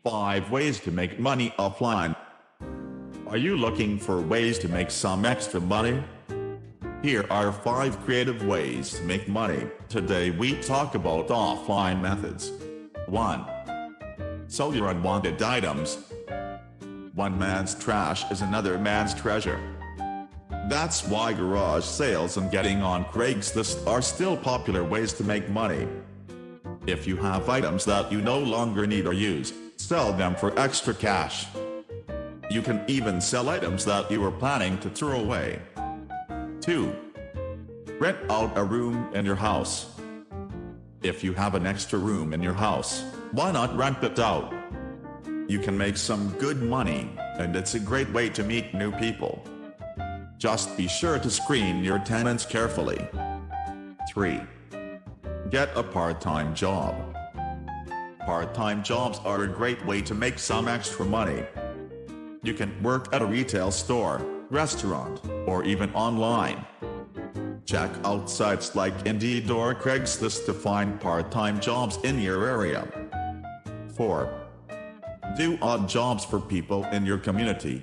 5 ways to make money offline. Are you looking for ways to make some extra money? Here are 5 creative ways to make money. Today we talk about offline methods. 1. Sell your unwanted items. One man's trash is another man's treasure. That's why garage sales and getting on Craigslist are still popular ways to make money. If you have items that you no longer need or use, sell them for extra cash. You can even sell items that you were planning to throw away. 2. Rent out a room in your house. If you have an extra room in your house, why not rent it out? You can make some good money, and it's a great way to meet new people. Just be sure to screen your tenants carefully. 3. Get a part-time job. Part-time jobs are a great way to make some extra money. You can work at a retail store, restaurant, or even online. Check out sites like Indeed or Craigslist to find part-time jobs in your area. 4. Do odd jobs for people in your community.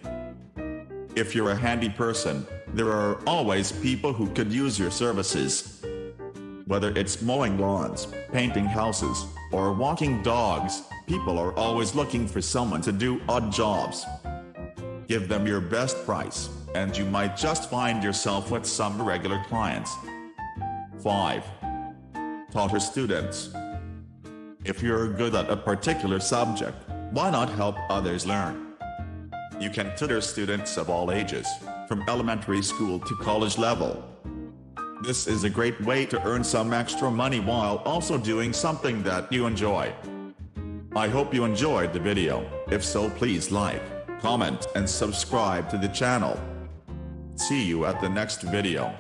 If you're a handy person, there are always people who could use your services. Whether it's mowing lawns, painting houses, or walking dogs, people are always looking for someone to do odd jobs. Give them your best price, and you might just find yourself with some regular clients. 5. Tutor students. If you're good at a particular subject, why not help others learn? You can tutor students of all ages, from elementary school to college level. This is a great way to earn some extra money while also doing something that you enjoy. I hope you enjoyed the video. If so, please like, comment, and subscribe to the channel. See you at the next video.